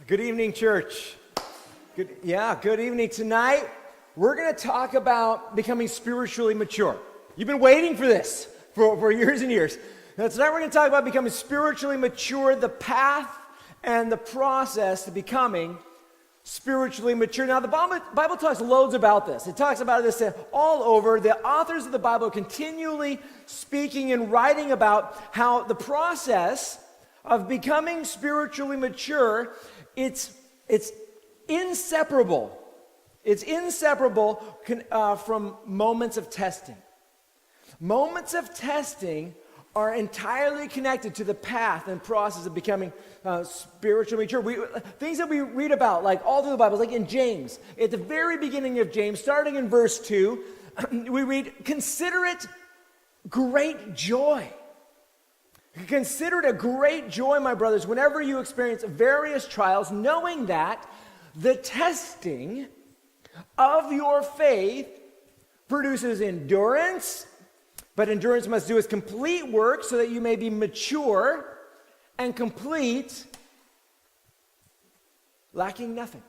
Good evening, church. Good evening. Tonight, we're going to talk about becoming spiritually mature. You've been waiting for this for years and years. Now, tonight, we're going to talk about becoming spiritually mature, the path and the process to becoming spiritually mature. Now, the Bible talks loads about this. It talks about this all over. The authors of the Bible are continually speaking and writing about how the process of becoming spiritually mature, it's inseparable. It's inseparable from moments of testing. Moments of testing are entirely connected to the path and process of becoming spiritually mature. Things that we read about, like all through the Bible, like in James. At the very beginning of James, starting in verse 2, we read, "Consider it great joy. Consider it a great joy, my brothers, whenever you experience various trials, knowing that the testing of your faith produces endurance, but endurance must do its complete work so that you may be mature and complete, lacking nothing."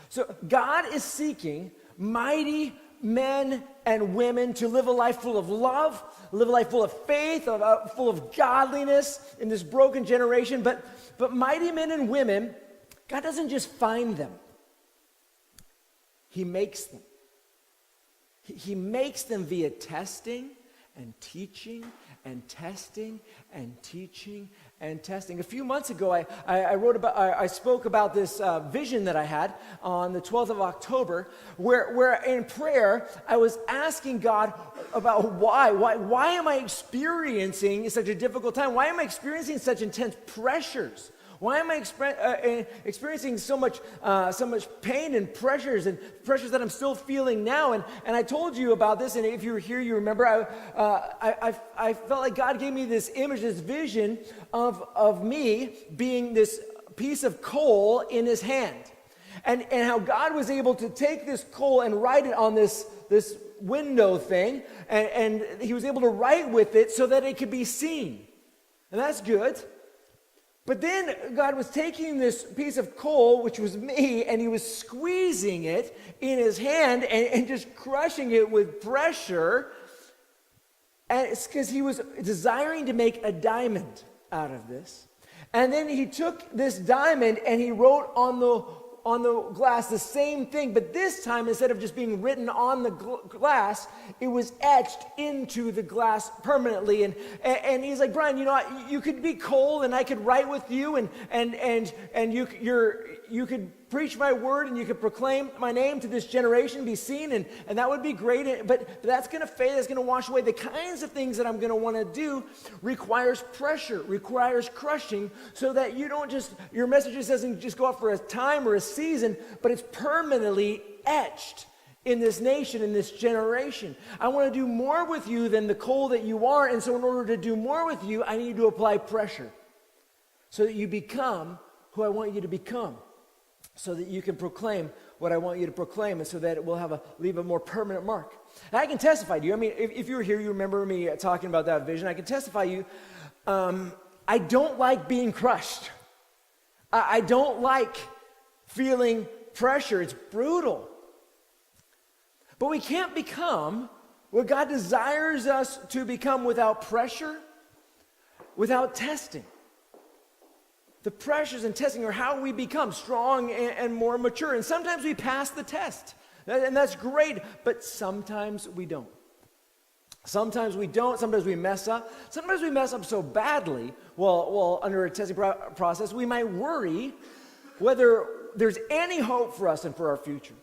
So God is seeking mighty men and women to live a life full of love, live a life full of faith, full of godliness in this broken generation. But mighty men and women, God doesn't just find them. He makes them. He makes them via testing and teaching and testing and teaching and testing. A few months ago, I spoke about this vision that I had on the 12th of October, where in prayer I was asking God about why am I experiencing such a difficult time? Why am I experiencing such intense pressures? Why am I experiencing so much pain and pressures that I'm still feeling now? And I told you about this, and if you were here, you remember, I felt like God gave me this image, this vision of me being this piece of coal in his hand. And how God was able to take this coal and write it on this window thing, and he was able to write with it so that it could be seen. And that's good. But then God was taking this piece of coal, which was me, and he was squeezing it in his hand and just crushing it with pressure. And it's because he was desiring to make a diamond out of this. And then he took this diamond and he wrote on the glass the same thing, but this time, instead of just being written on the glass, it was etched into the glass permanently. And he's like, "Brian, you could be coal and I could write with you, and you could preach my word and you could proclaim my name to this generation, be seen, and that would be great. But that's going to fade, that's going to wash away. The kinds of things that I'm going to want to do requires pressure, requires crushing, so that your message doesn't just go out for a time or a season, but it's permanently etched in this nation, in this generation. I want to do more with you than the coal that you are, and so in order to do more with you, I need to apply pressure so that you become who I want you to become, so that you can proclaim what I want you to proclaim, and so that it will leave a more permanent mark." And I can testify to you. I mean, if you were here, you remember me talking about that vision. I can testify to you. I don't like being crushed. I don't like feeling pressure. It's brutal. But we can't become what God desires us to become without pressure, without testing. The pressures and testing are how we become strong and more mature. And sometimes we pass the test, and that's great, but sometimes we don't. Sometimes we don't. Sometimes we mess up. Sometimes we mess up so badly, well, under a testing process, we might worry whether there's any hope for us and for our future.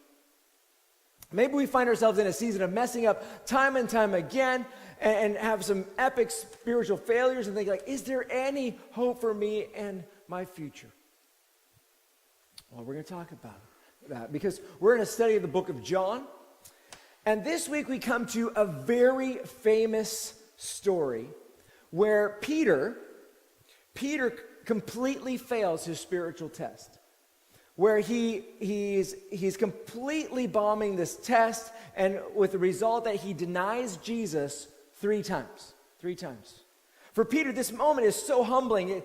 Maybe we find ourselves in a season of messing up time and time again and have some epic spiritual failures and think like, is there any hope for me and my future? Well, we're going to talk about that because we're in a study of the book of John. And this week we come to a very famous story where Peter completely fails his spiritual test. Where he's completely bombing this test, and with the result that he denies Jesus three times. For Peter, this moment is so humbling.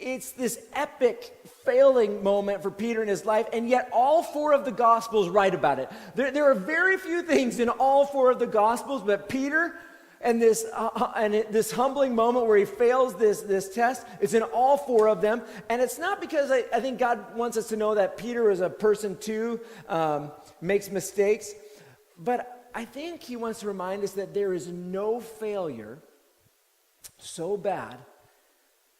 it's this epic failing moment for Peter in his life, and yet all four of the Gospels write about it. There are very few things in all four of the Gospels, but Peter and this humbling moment where he fails this test, it's in all four of them. And it's not because I think God wants us to know that Peter is a person too, makes mistakes, but I think he wants to remind us that there is no failure so bad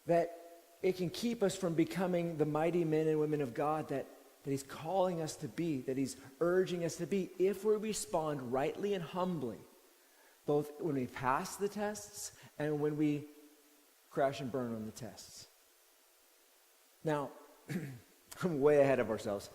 that it can keep us from becoming the mighty men and women of God that he's calling us to be, that he's urging us to be, if we respond rightly and humbly, both when we pass the tests and when we crash and burn on the tests. Now, I'm way ahead of ourselves.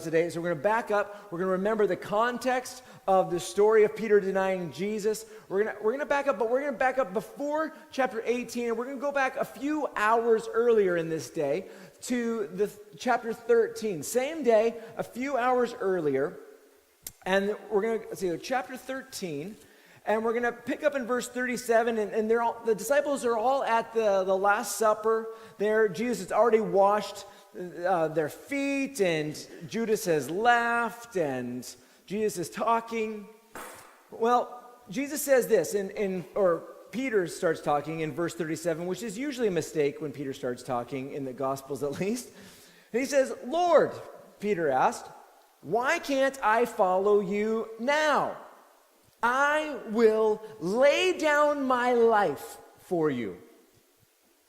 Today. So we're going to back up. We're going to remember the context of the story of Peter denying Jesus. We're going to back up, but we're going to back up before chapter 18, and we're going to go back a few hours earlier in this day to the chapter 13. Same day, a few hours earlier, and we're going to see chapter 13. And we're going to pick up in verse 37, and the disciples are all at the Last Supper there. Jesus has already washed their feet, and Judas has left, and Jesus is talking. Well, Jesus says this, or Peter starts talking in verse 37, which is usually a mistake when Peter starts talking, in the Gospels at least. And he says, "Lord," Peter asked, "why can't I follow you now? I will lay down my life for you."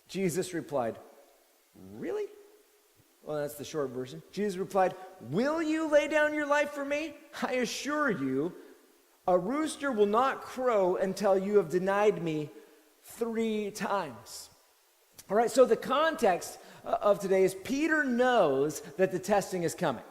Jesus replied, "Really?" Well, that's the short version. Jesus replied, "Will you lay down your life for me? I assure you, a rooster will not crow until you have denied me 3 times." All right, so the context of today is Peter knows that the testing is coming.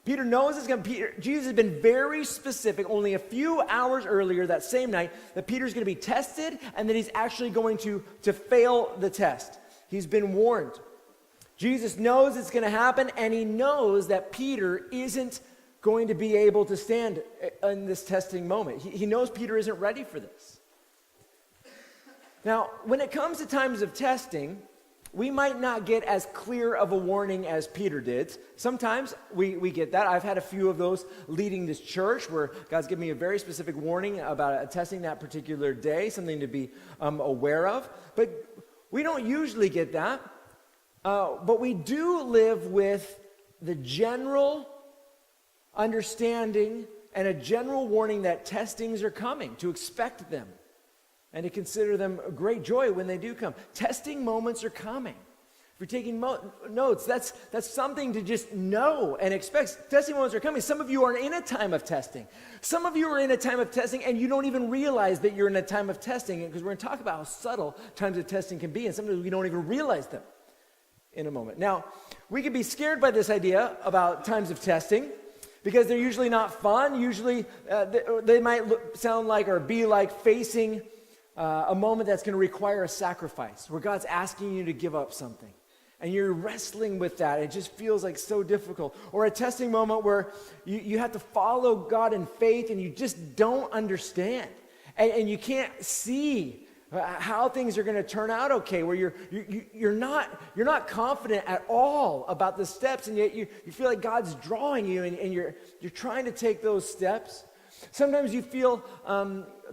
Peter knows it's going to. Jesus has been very specific only a few hours earlier that same night that Peter's going to be tested and that he's actually going to fail the test. He's been warned. Jesus knows it's going to happen, and he knows that Peter isn't going to be able to stand in this testing moment. He knows Peter isn't ready for this. Now, when it comes to times of testing, we might not get as clear of a warning as Peter did. Sometimes we get that. I've had a few of those leading this church where God's given me a very specific warning about testing that particular day, something to be aware of. But we don't usually get that. But we do live with the general understanding and a general warning that testings are coming, to expect them and to consider them a great joy when they do come. Testing moments are coming. If you're taking notes, that's something to just know and expect. Testing moments are coming. Some of you are in a time of testing. Some of you are in a time of testing and you don't even realize that you're in a time of testing, because we're going to talk about how subtle times of testing can be, and sometimes we don't even realize them in a moment. Now, we can be scared by this idea about times of testing because they're usually not fun. Usually they might sound like or be like facing a moment that's going to require a sacrifice, where God's asking you to give up something, and you're wrestling with that. It just feels like so difficult. Or a testing moment where you have to follow God in faith, and you just don't understand, and you can't see how things are going to turn out okay, where you're not confident at all about the steps, and yet you feel like God's drawing you, and you're trying to take those steps. Sometimes you feel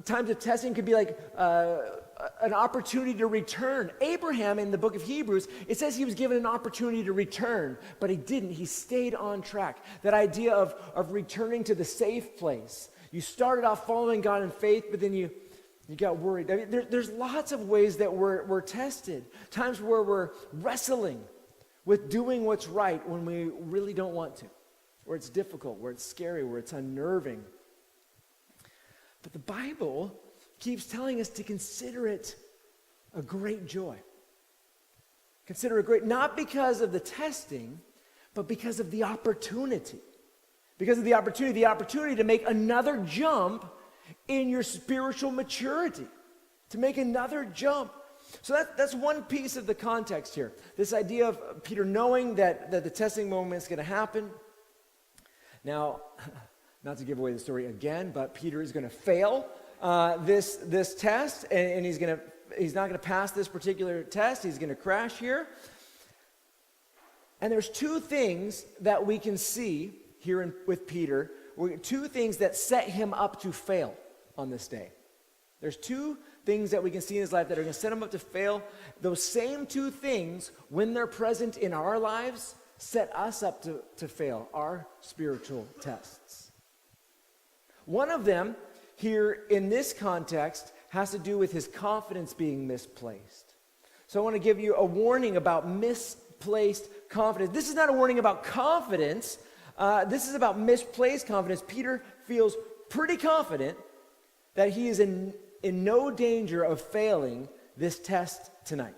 times of testing could be like an opportunity to return. Abraham, in the book of Hebrews, it says he was given an opportunity to return, but he didn't. He stayed on track. That idea of returning to the safe place. You started off following God in faith, but then you got worried. I mean, there's lots of ways that we're tested. Times where we're wrestling with doing what's right when we really don't want to. Where it's difficult, where it's scary, where it's unnerving. But the Bible keeps telling us to consider it a great joy. Consider it great, not because of the testing, but because of the opportunity. Because of the opportunity to make another jump in your spiritual maturity. To make another jump. So that's one piece of the context here. This idea of Peter knowing that the testing moment is going to happen. Now, not to give away the story again, but Peter is going to fail this test, and he's going to he's not going to pass this particular test. He's going to crash here. And there's two things that we can see here with Peter, two things that set him up to fail on this day. There's two things that we can see in his life that are going to set him up to fail. Those same two things, when they're present in our lives, set us up to fail our spiritual tests. One of them, here in this context, has to do with his confidence being misplaced. So I want to give you a warning about misplaced confidence. This is not a warning about confidence. This is about misplaced confidence. Peter feels pretty confident that he is in no danger of failing this test tonight.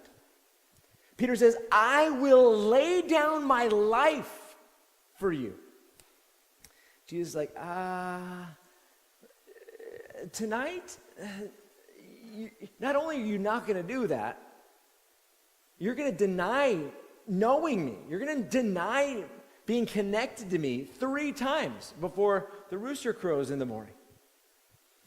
Peter says, I will lay down my life for you. Jesus is like, tonight, not only are you not going to do that, you're going to deny knowing me. You're going to deny being connected to me 3 times before the rooster crows in the morning.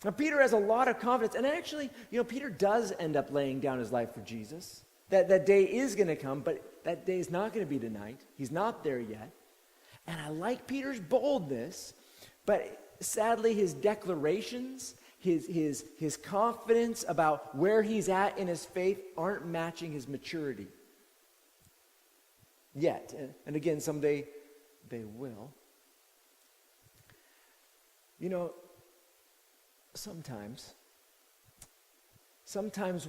Now, Peter has a lot of confidence, and actually, Peter does end up laying down his life for Jesus. That day is going to come, but that day is not going to be tonight. He's not there yet. And I like Peter's boldness, but sadly, his declarations, his confidence about where he's at in his faith aren't matching his maturity yet. And again, someday they will. Sometimes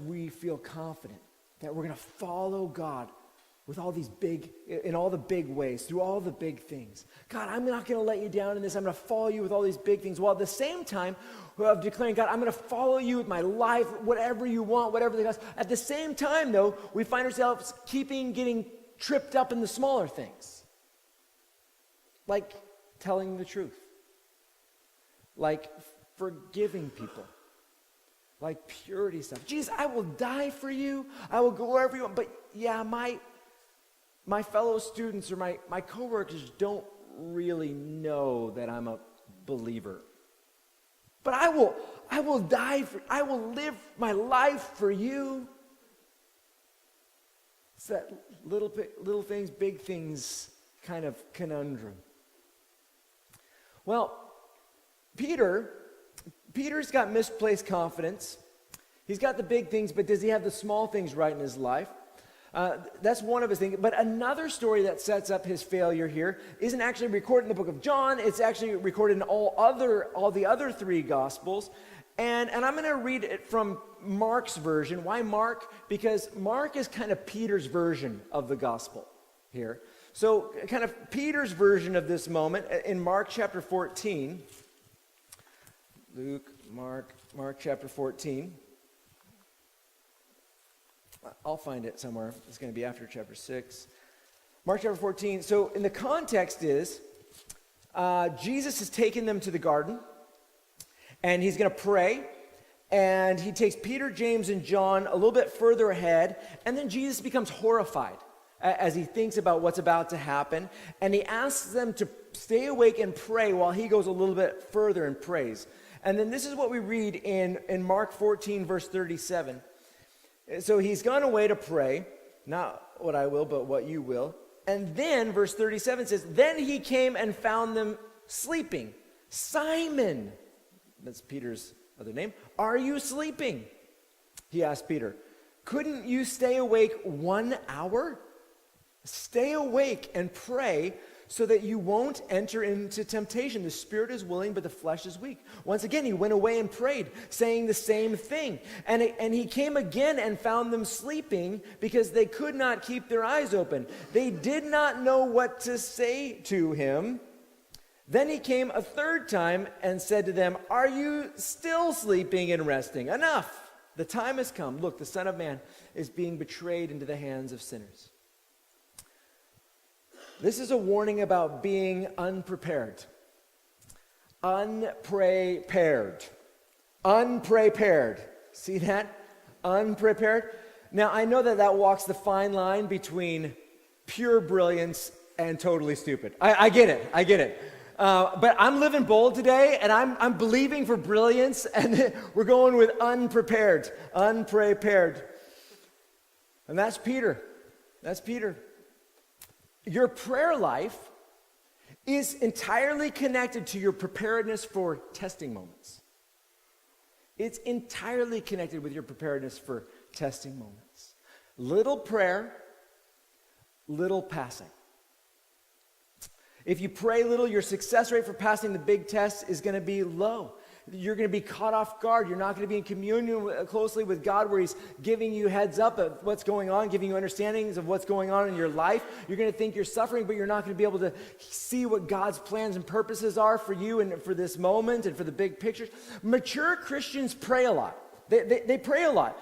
we feel confident that we're going to follow God with all these in all the big ways, through all the big things. God, I'm not going to let you down in this. I'm going to follow you with all these big things. While at the same time of declaring, God, I'm going to follow you with my life, whatever you want, whatever the cost. At the same time, though, we find ourselves getting tripped up in the smaller things. Like telling the truth. Like forgiving people. Like purity stuff. Jesus, I will die for you. I will go wherever you want. But yeah, my fellow students or my coworkers don't really know that I'm a believer. But I will live my life for you. It's that little things, big things kind of conundrum. Well, Peter's got misplaced confidence. He's got the big things, but does he have the small things right in his life? That's one of his things. But another story that sets up his failure here isn't actually recorded in the book of John. It's actually recorded in all the other 3 Gospels. And I'm going to read it from Mark's version. Why Mark? Because Mark is kind of Peter's version of the gospel here. So kind of Peter's version of this moment in Mark chapter 14. Luke, Mark chapter 14. I'll find it somewhere. It's going to be after chapter 6. Mark chapter 14. So in the context is, Jesus has taken them to the garden, and he's going to pray, and he takes Peter, James, and John a little bit further ahead, and then Jesus becomes horrified as he thinks about what's about to happen, and he asks them to stay awake and pray while he goes a little bit further and prays. And then this is what we read in Mark 14, verse 37. So he's gone away to pray, not what I will, but what you will. And then, verse 37 says, then he came and found them sleeping. Simon, that's Peter's other name, are you sleeping? He asked Peter, couldn't you stay awake 1 hour? Stay awake and pray so that you won't enter into temptation. The spirit is willing, but the flesh is weak. Once again, he went away and prayed, saying the same thing. And he came again and found them sleeping because they could not keep their eyes open. They did not know what to say to him. Then he came a 3rd time and said to them, are you still sleeping and resting? Enough! The time has come. Look, the Son of Man is being betrayed into the hands of sinners. This is a warning about being unprepared. Unprepared. Unprepared. See that? Unprepared. Now, I know that walks the fine line between pure brilliance and totally stupid. I get it. But I'm living bold today, and I'm believing for brilliance, and we're going with unprepared. And that's Peter. That's Peter. Your prayer life is entirely connected to your preparedness for testing moments. It's entirely connected with your preparedness for testing moments. Little prayer, little passing. If you pray little, your success rate for passing the big test is going to be low. You're going to be caught off guard. You're not going to be in communion closely with God where he's giving you heads up of what's going on, giving you understandings of what's going on in your life. You're going to think you're suffering, but you're not going to be able to see what God's plans and purposes are for you and for this moment and for the big pictures. Mature Christians pray a lot. They pray a lot,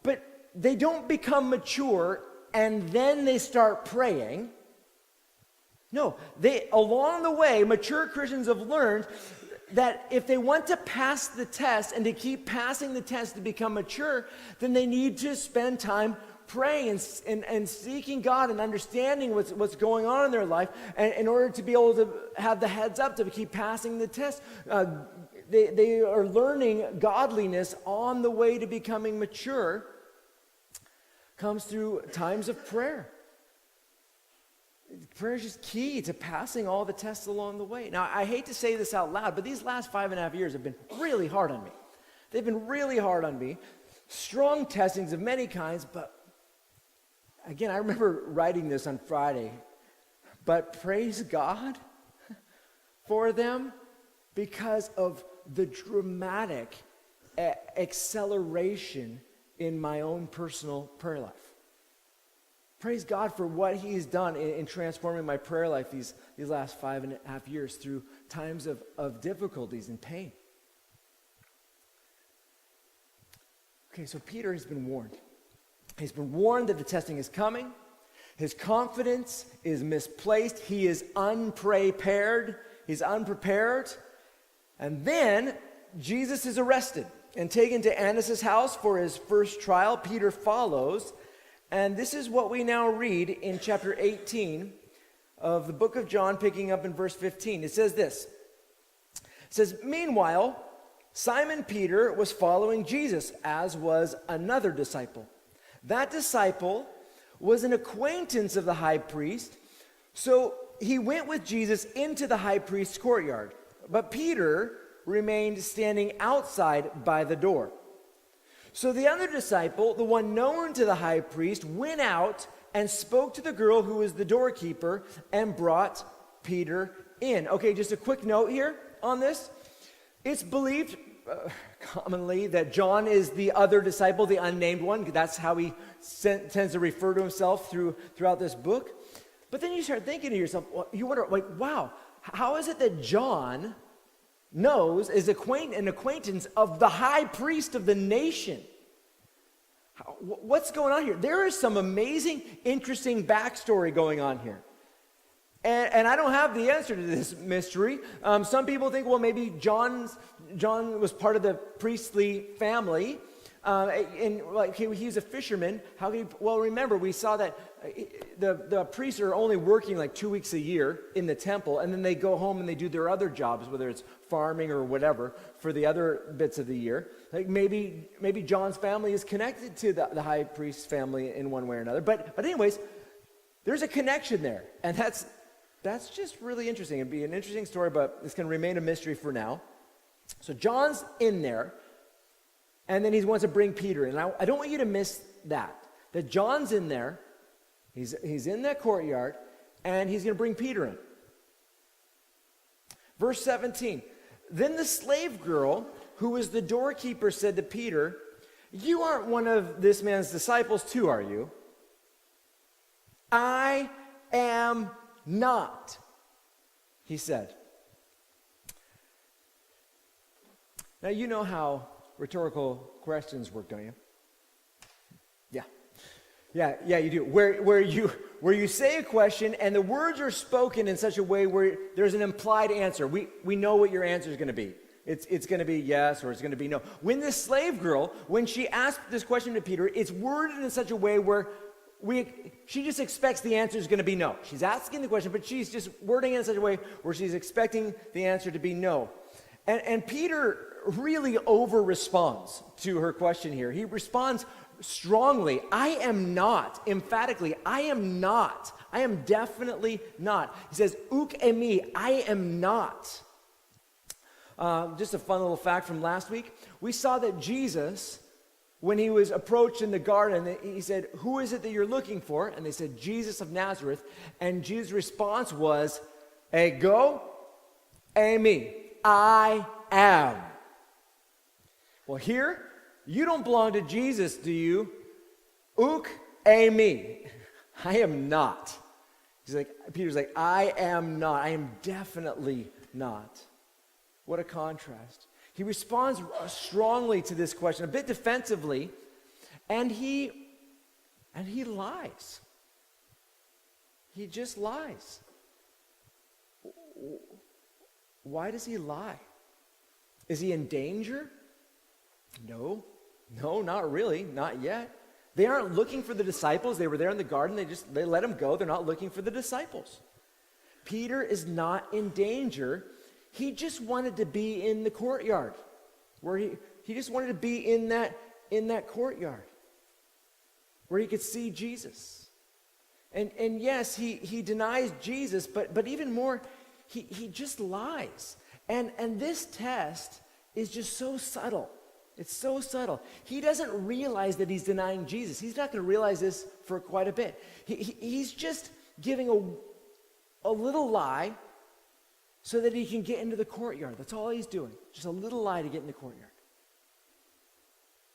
but they don't become mature and then they start praying. No, along the way, mature Christians have learned that if they want to pass the test and to keep passing the test to become mature, then they need to spend time praying and seeking God and understanding what's going on in their life. And in order to be able to have the heads up to keep passing the test, they are learning godliness on the way to becoming mature. Comes through times of prayer. Prayer is just key to passing all the tests along the way. Now, I hate to say this out loud, but these last 5.5 years have been really hard on me. They've been really hard on me. Strong testings of many kinds, but again, I remember writing this on Friday. But praise God for them because of the dramatic acceleration in my own personal prayer life. Praise God for what he's done in transforming my prayer life these last 5.5 years through times of difficulties and pain. Okay, so Peter has been warned. He's been warned that the testing is coming. His confidence is misplaced. He is unprepared. He's unprepared. And then Jesus is arrested and taken to Annas' house for his first trial. Peter follows. And this is what we now read in chapter 18 of the book of John, picking up in verse 15. It says this. It says, "Meanwhile, Simon Peter was following Jesus, as was another disciple. That disciple was an acquaintance of the high priest, so he went with Jesus into the high priest's courtyard. But Peter remained standing outside by the door. So the other disciple, the one known to the high priest, went out and spoke to the girl who was the doorkeeper and brought Peter in." Okay, just a quick note here on this. It's believed commonly that John is the other disciple, the unnamed one. That's how he tends to refer to himself throughout this book. But then you start thinking to yourself, you wonder, like, wow, how is it that John is an acquaintance of the high priest of the nation? What's going on here? There is some amazing, interesting backstory going on here. And I don't have the answer to this mystery. Some people think, well, maybe John was part of the priestly family. And like he's a fisherman. How could he? Well, remember, we saw that the priests are only working like 2 weeks a year in the temple, and then they go home and they do their other jobs, whether it's farming or whatever, for the other bits of the year. Like maybe John's family is connected to the high priest's family in one way or another. But anyways, there's a connection there, and that's just really interesting. It'd be an interesting story, but it's going to remain a mystery for now. So John's in there. And then he wants to bring Peter in. I don't want you to miss that John's in there, he's in that courtyard, and he's going to bring Peter in. Verse 17, "Then the slave girl, who was the doorkeeper, said to Peter, 'You aren't one of this man's disciples too, are you?' 'I am not,' he said." Now you know how rhetorical questions work, don't you? Yeah, you do. Where you say a question and the words are spoken in such a way where there's an implied answer. We know what your answer is going to be. It's going to be yes or it's going to be no. When this slave girl, when she asked this question to Peter, it's worded in such a way where she just expects the answer is going to be no. She's asking the question, but she's just wording it in such a way where she's expecting the answer to be no. And Peter really over-responds to her question here. He responds strongly. I am not. Emphatically, I am not. I am definitely not. He says, uk emi, I am not. Just a fun little fact from last week. We saw that Jesus, when he was approached in the garden, he said, who is it that you're looking for? And they said, Jesus of Nazareth. And Jesus' response was, ego eimi, I am. Well, here, you don't belong to Jesus, do you? Uk eimi, I am not. Peter's like, I am not. I am definitely not. What a contrast. He responds strongly to this question, a bit defensively, and he lies. He just lies. Why does he lie? Is he in danger? No, not really, not yet. They aren't looking for the disciples. They were there in the garden. They let him go. They're not looking for the disciples. Peter is not in danger. He just wanted to be in the courtyard, where he just wanted to be in that courtyard, where he could see Jesus. And yes, he denies Jesus, but even more, he just lies. And this test is just so subtle. It's so subtle. He doesn't realize that he's denying Jesus. He's not going to realize this for quite a bit. He's just giving a little lie so that he can get into the courtyard. That's all he's doing. Just a little lie to get in the courtyard.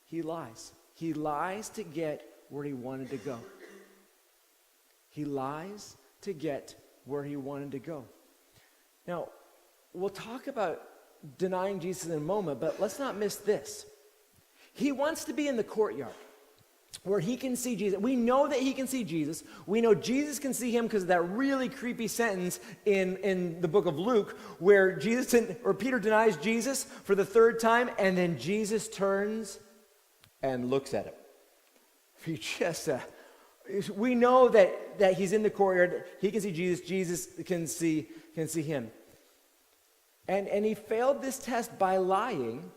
He lies. He lies to get where he wanted to go. He lies to get where he wanted to go. Now, we'll talk about denying Jesus in a moment, but let's not miss this. He wants to be in the courtyard where he can see Jesus. We know that he can see Jesus. We know Jesus can see him because of that really creepy sentence in the book of Luke where Peter denies Jesus for the third time, and then Jesus turns and looks at him. We know that he's in the courtyard. He can see Jesus. Jesus can see him. And he failed this test by lying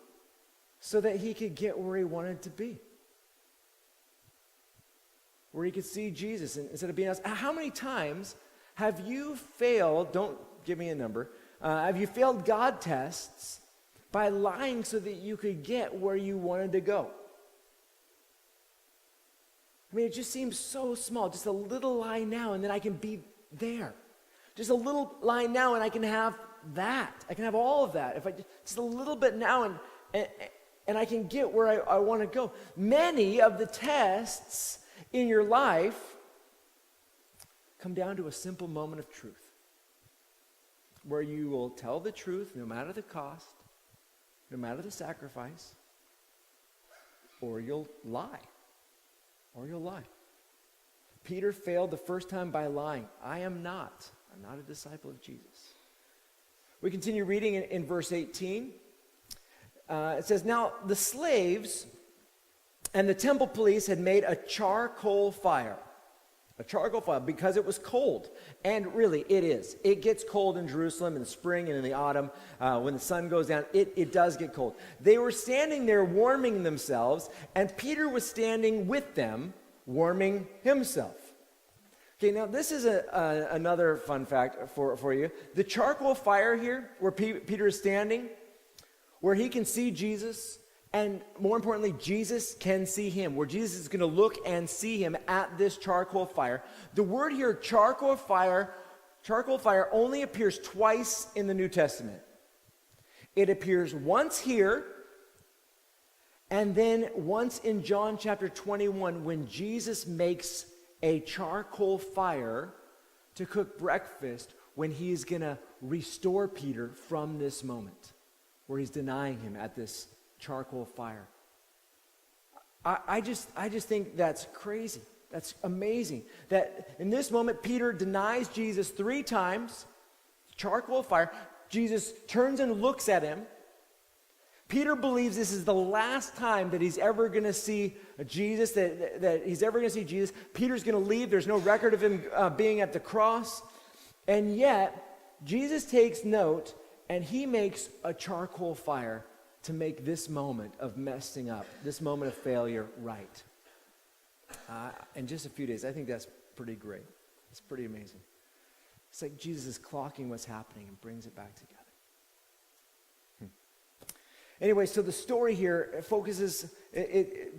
so that he could get where he wanted to be. Where he could see Jesus instead of being asked. How many times have you failed, don't give me a number, have you failed God tests by lying so that you could get where you wanted to go? I mean, it just seems so small. Just a little lie now and then I can be there. Just a little lie now and I can have that. I can have all of that. If I just a little bit now and I can get where I want to go. Many of the tests in your life come down to a simple moment of truth where you will tell the truth no matter the cost, no matter the sacrifice, or you'll lie. Peter failed the first time by lying. I'm not a disciple of Jesus. We continue reading in verse 18. It says, now the slaves and the temple police had made a charcoal fire because it was cold. And really, it is. It gets cold in Jerusalem in the spring and in the autumn. When the sun goes down, it does get cold. They were standing there warming themselves, and Peter was standing with them, warming himself. Okay, now this is another fun fact for you. The charcoal fire here, where Peter is standing, where he can see Jesus, and more importantly, Jesus can see him, where Jesus is going to look and see him at this charcoal fire. The word here, charcoal fire only appears twice in the New Testament. It appears once here, and then once in John chapter 21, when Jesus makes a charcoal fire to cook breakfast when he's going to restore Peter from this moment, where he's denying him at this charcoal fire. I just think that's crazy. That's amazing. That in this moment, Peter denies Jesus 3 times, charcoal fire. Jesus turns and looks at him. Peter believes this is the last time that he's ever going to see Jesus, that he's ever going to see Jesus. Peter's going to leave. There's no record of him being at the cross. And yet, Jesus takes note, and he makes a charcoal fire to make this moment of messing up, this moment of failure, right. In just a few days, I think that's pretty great. It's pretty amazing. It's like Jesus is clocking what's happening and brings it back together. Anyway, so the story here focuses,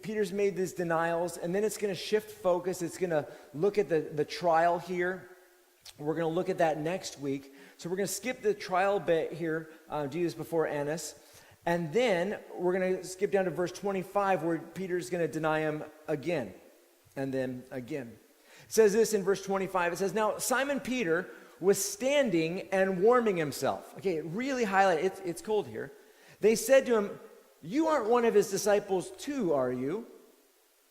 Peter's made these denials, and then it's going to shift focus. It's going to look at the trial here. We're going to look at that next week. So we're going to skip the trial bit here, Jesus before Annas. And then we're going to skip down to verse 25 where Peter's going to deny him again. And then again. It says this in verse 25. It says, now Simon Peter was standing and warming himself. Okay, really highlight, it's cold here. They said to him, you aren't one of his disciples too, are you?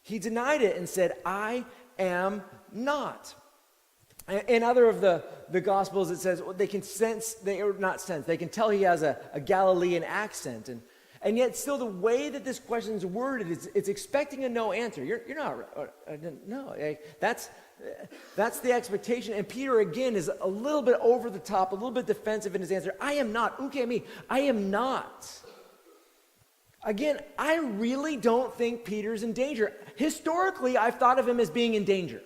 He denied it and said, I am not. In other of the Gospels, it says they can sense, they can tell he has a Galilean accent. And yet still the way that this question is worded, it's expecting a no answer. You're not, no. That's the expectation. And Peter, again, is a little bit over the top, a little bit defensive in his answer. I am not. Okay, me. I am not. Again, I really don't think Peter's in danger. Historically, I've thought of him as being in danger.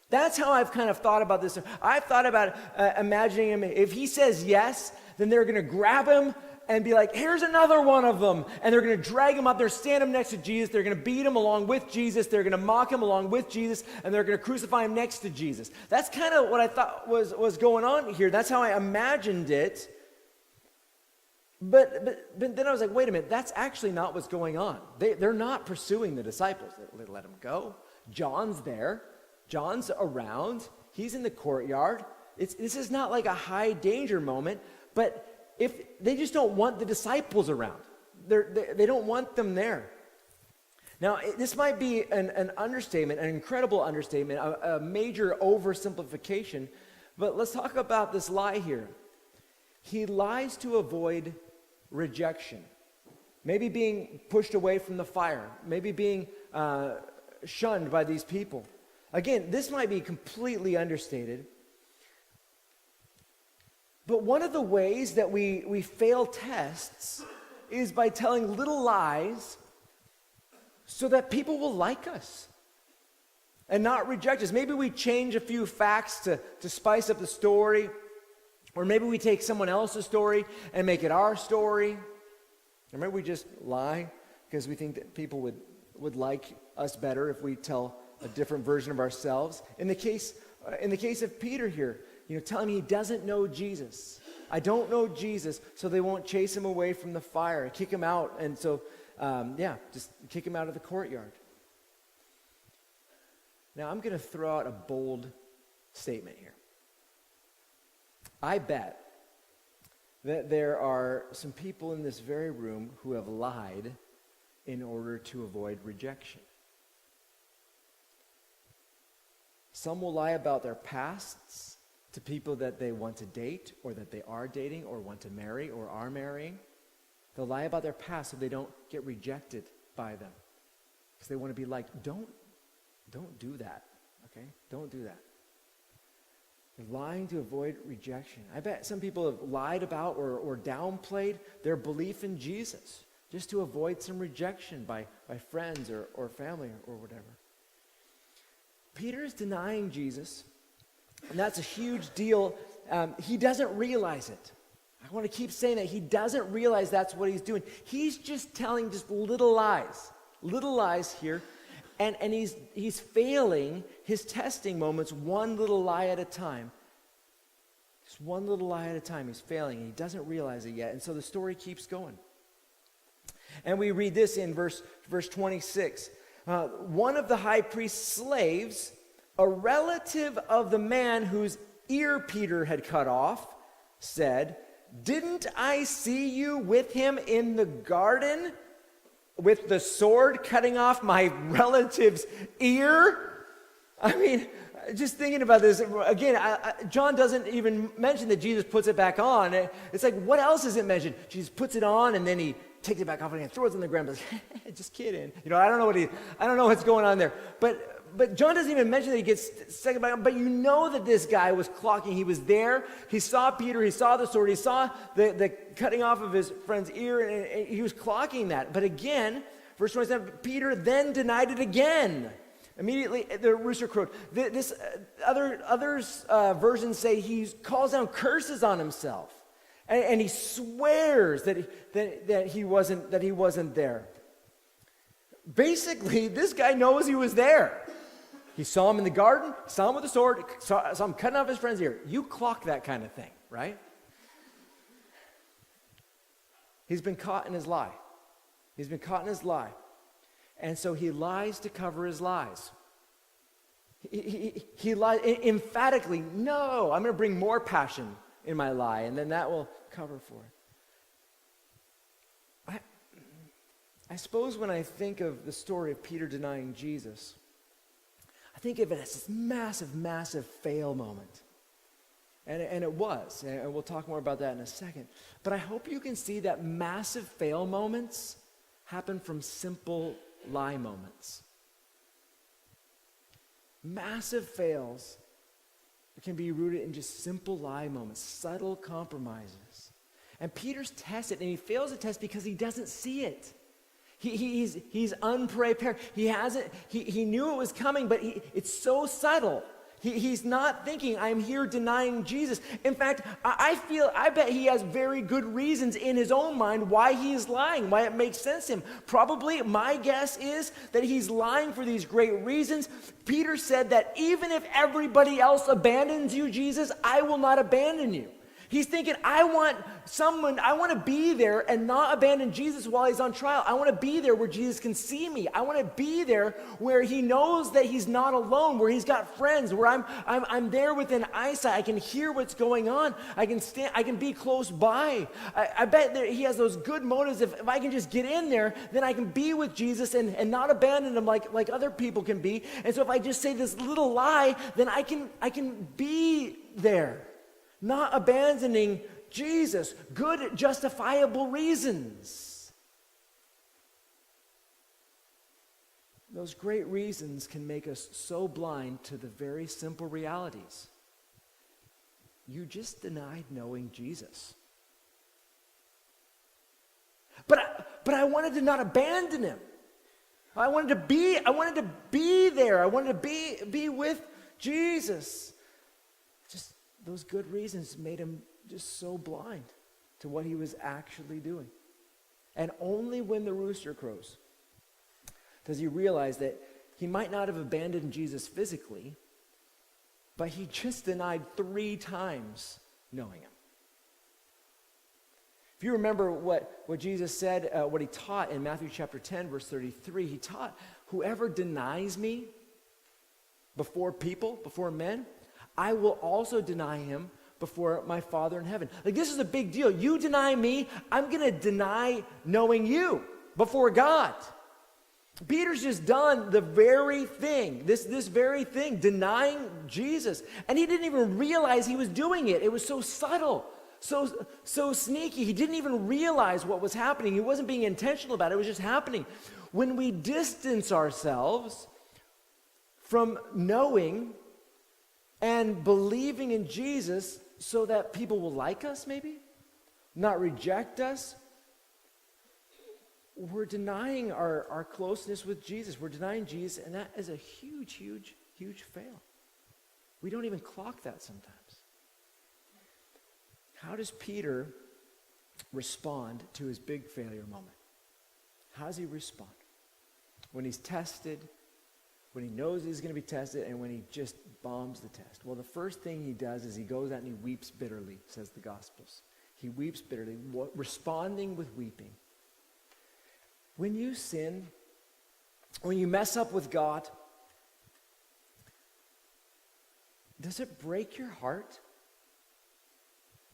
That's how I've kind of thought about this. I've thought about imagining him. If he says yes, then they're going to grab him and be like, here's another one of them. And they're going to drag him up there, stand him next to Jesus. They're going to beat him along with Jesus. They're going to mock him along with Jesus. And they're going to crucify him next to Jesus. That's kind of what I thought was going on here. That's how I imagined it. But then I was like, wait a minute, that's actually not what's going on. They're not pursuing the disciples. They let them go. John's there. John's around. He's in the courtyard. This is not like a high danger moment, but if they just don't want the disciples around. They don't want them there. Now, this might be an understatement, an incredible understatement, a major oversimplification, but let's talk about this lie here. He lies to avoid rejection. Maybe being pushed away from the fire. Maybe being shunned by these people. Again, this might be completely understated. But one of the ways that we fail tests is by telling little lies so that people will like us and not reject us. Maybe we change a few facts to spice up the story. Or maybe we take someone else's story and make it our story. Or maybe we just lie because we think that people would like us better if we tell a different version of ourselves. In the case of Peter here, telling me he doesn't know Jesus. I don't know Jesus, so they won't chase him away from the fire, kick him out, and so, just kick him out of the courtyard. Now, I'm going to throw out a bold statement here. I bet that there are some people in this very room who have lied in order to avoid rejection. Some will lie about their pasts to people that they want to date or that they are dating or want to marry or are marrying. They'll lie about their past so they don't get rejected by them. Because they want to be like, don't do that, okay? Don't do that. They're lying to avoid rejection. I bet some people have lied about or downplayed their belief in Jesus just to avoid some rejection by friends or family or whatever. Peter is denying Jesus, and that's a huge deal. He doesn't realize it. I want to keep saying that. He doesn't realize that's what he's doing. He's just telling just little lies here, and he's failing his testing moments one little lie at a time. Just one little lie at a time. He's failing, and he doesn't realize it yet. And so the story keeps going. And we read this in verse 26. One of the high priest's slaves, a relative of the man whose ear Peter had cut off, said, "Didn't I see you with him in the garden with the sword cutting off my relative's ear?" I mean, just thinking about this, again, John doesn't even mention that Jesus puts it back on. It's like, what else is it mentioned? Jesus puts it on, and then he takes it back off again, throws it on the ground, but just kidding. I don't know what's going on there. But John doesn't even mention that he gets second back. But you know that this guy was clocking. He was there. He saw Peter. He saw the sword. He saw the cutting off of his friend's ear, and he was clocking that. But again, verse 27, Peter then denied it again. Immediately, the rooster crowed. Others versions say he calls down curses on himself, and he swears that he wasn't there. Basically, this guy knows he was there. He saw him in the garden, saw him with the sword, saw him cutting off his friend's ear. You clock that kind of thing, right? He's been caught in his lie. He's been caught in his lie. And so he lies to cover his lies. He lies emphatically, no, I'm going to bring more passion in my lie, and then that will cover for it. I suppose when I think of the story of Peter denying Jesus, I think of it as this massive, massive fail moment. And it was, and we'll talk more about that in a second. But I hope you can see that massive fail moments happen from simple lie moments. Massive fails can be rooted in just simple lie moments, subtle compromises. And Peter's tested, and he fails the test because he doesn't see it. He's unprepared. He knew it was coming, but it's so subtle. He's not thinking, I'm here denying Jesus. In fact, I bet he has very good reasons in his own mind why he is lying, why it makes sense to him. Probably, my guess is that he's lying for these great reasons. Peter said that even if everybody else abandons you, Jesus, I will not abandon you. He's thinking, I want to be there and not abandon Jesus while he's on trial. I want to be there where Jesus can see me. I want to be there where he knows that he's not alone, where he's got friends, where I'm there within eyesight. I can hear what's going on. I can be close by. I bet that he has those good motives. If I can just get in there, then I can be with Jesus and not abandon him like other people can be. And so if I just say this little lie, then I can be there. Not abandoning Jesus. Good, justifiable reasons. Those great reasons can make us so blind to the very simple realities. You just denied knowing Jesus. But I wanted to not abandon him. I wanted to be there. I wanted to be with Jesus. Those good reasons made him just so blind to what he was actually doing. And only when the rooster crows does he realize that he might not have abandoned Jesus physically, but he just denied 3 times knowing him. If you remember what Jesus said, what he taught in Matthew chapter 10, verse 33, he taught, whoever denies me before people, before men, I will also deny him before my Father in heaven. Like, this is a big deal. You deny me, I'm going to deny knowing you before God. Peter's just done the very thing, this very thing, denying Jesus. And he didn't even realize he was doing it. It was so subtle, so sneaky. He didn't even realize what was happening. He wasn't being intentional about it. It was just happening. When we distance ourselves from knowing and believing in Jesus so that people will like us, maybe, not reject us, we're denying our closeness with Jesus. We're denying Jesus, and that is a huge, huge, huge fail. We don't even clock that sometimes. How does Peter respond to his big failure moment? How does he respond? When he's tested, when he knows he's going to be tested, and when he just bombs the test. Well, the first thing he does is he goes out and he weeps bitterly, says the Gospels. He weeps bitterly, responding with weeping. When you sin, when you mess up with God, does it break your heart?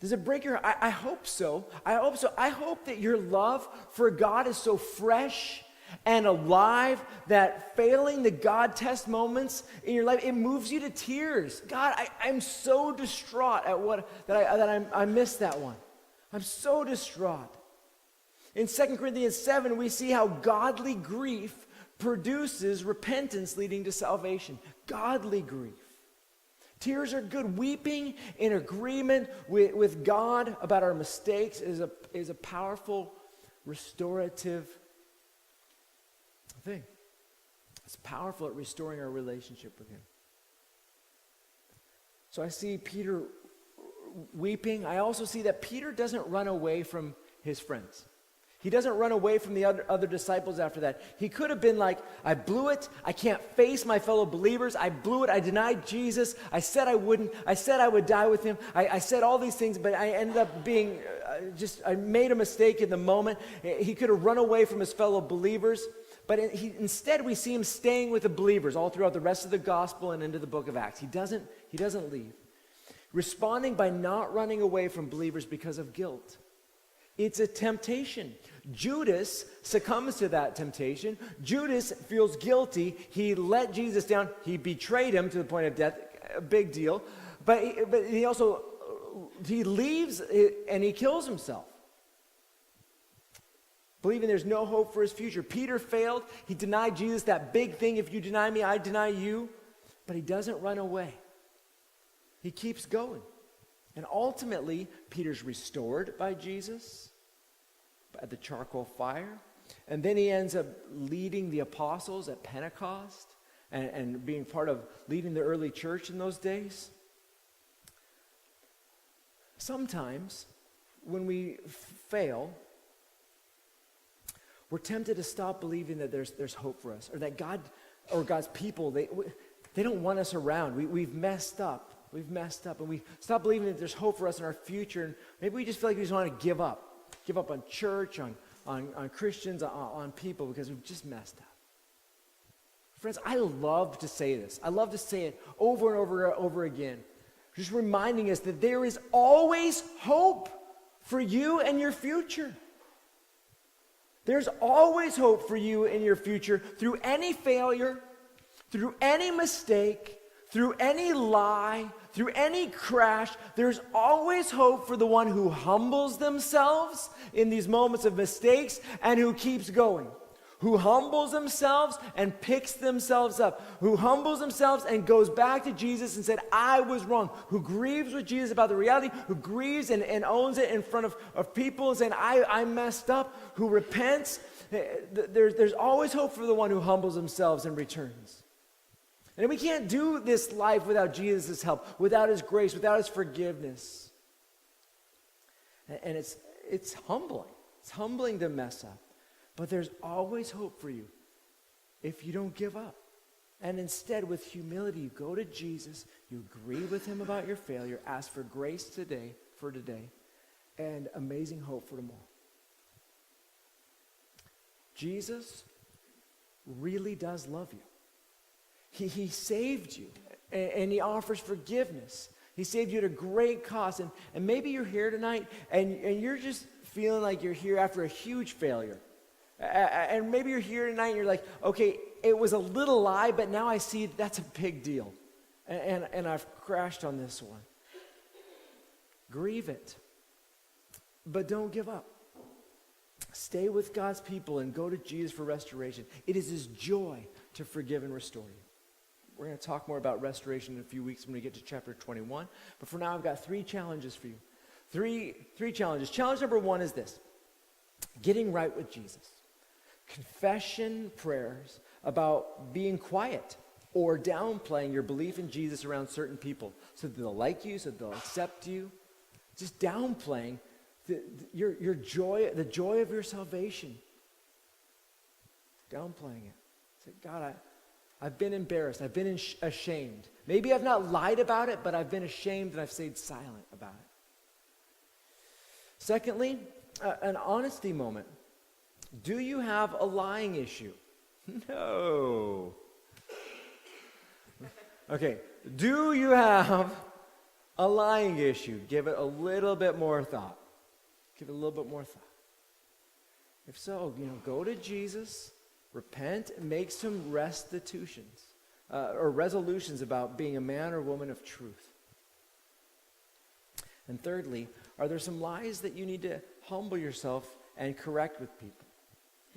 Does it break your heart? I hope so. I hope that your love for God is so fresh and alive that failing the God test moments in your life, it moves you to tears. God, I'm so distraught at I missed that one. I'm so distraught. In 2 Corinthians 7, we see how godly grief produces repentance leading to salvation. Godly grief. Tears are good. Weeping in agreement with God about our mistakes is a powerful, restorative thing. It's powerful at restoring our relationship with Him. So I see Peter weeping. I also see that Peter doesn't run away from his friends. He doesn't run away from the other disciples after that. He could have been like, I blew it. I can't face my fellow believers. I blew it. I denied Jesus. I said I wouldn't. I said I would die with Him. I said all these things, but I ended up being I made a mistake in the moment. He could have run away from his fellow believers, but instead we see him staying with the believers all throughout the rest of the gospel and into the book of Acts. He doesn't leave. Responding by not running away from believers because of guilt. It's a temptation. Judas succumbs to that temptation. Judas feels guilty. He let Jesus down. He betrayed Him to the point of death. A big deal. But he leaves and he kills himself, believing there's no hope for his future. Peter failed. He denied Jesus, that big thing, if you deny me, I deny you. But he doesn't run away. He keeps going. And ultimately, Peter's restored by Jesus at the charcoal fire. And then he ends up leading the apostles at Pentecost and being part of leading the early church in those days. Sometimes, when we fail, we're tempted to stop believing that there's hope for us, or that God or God's people, they don't want us around. We've messed up. We've messed up, and we stop believing that there's hope for us in our future, and maybe we just feel like we just want to give up on church, on Christians, on people, because we've just messed up. Friends, I love to say this. I love to say it over and over again, just reminding us that there is always hope for you and your future. There's always hope for you in your future through any failure, through any mistake, through any lie, through any crash. There's always hope for the one who humbles themselves in these moments of mistakes and who keeps going. Who humbles themselves and picks themselves up. Who humbles themselves and goes back to Jesus and said, I was wrong. Who grieves with Jesus about the reality. Who grieves and owns it in front of people and saying, I messed up. Who repents. There's always hope for the one who humbles themselves and returns. And we can't do this life without Jesus' help, without His grace, without His forgiveness. And it's humbling. It's humbling to mess up. But there's always hope for you if you don't give up. And instead, with humility, you go to Jesus, you agree with Him about your failure, ask for grace today, and amazing hope for tomorrow. Jesus really does love you. He saved you, and He offers forgiveness. He saved you at a great cost. And maybe you're here tonight, and you're just feeling like you're here after a huge failure. And maybe you're here tonight, and you're like, okay, it was a little lie, but now I see that's a big deal. And I've crashed on this one. Grieve it, but don't give up. Stay with God's people and go to Jesus for restoration. It is His joy to forgive and restore you. We're going to talk more about restoration in a few weeks when we get to chapter 21. But for now, I've got 3 challenges for you. Three challenges. Challenge number 1 is this: getting right with Jesus. Confession prayers about being quiet or downplaying your belief in Jesus around certain people so that they'll like you, so that they'll accept you. Just downplaying your joy, the joy of your salvation. Downplaying it. Say, God, I've been embarrassed. I've been ashamed. Maybe I've not lied about it, but I've been ashamed and I've stayed silent about it. Secondly, an honesty moment. Do you have a lying issue? No. Okay, do you have a lying issue? Give it a little bit more thought. Give it a little bit more thought. If so, go to Jesus, repent, and make some restitutions or resolutions about being a man or woman of truth. And thirdly, are there some lies that you need to humble yourself and correct with people.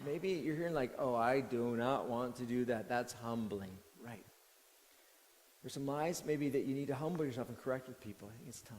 Maybe you're hearing like, oh, I do not want to do that. That's humbling. Right. There's some lies maybe that you need to humble yourself and correct with people. I think it's time.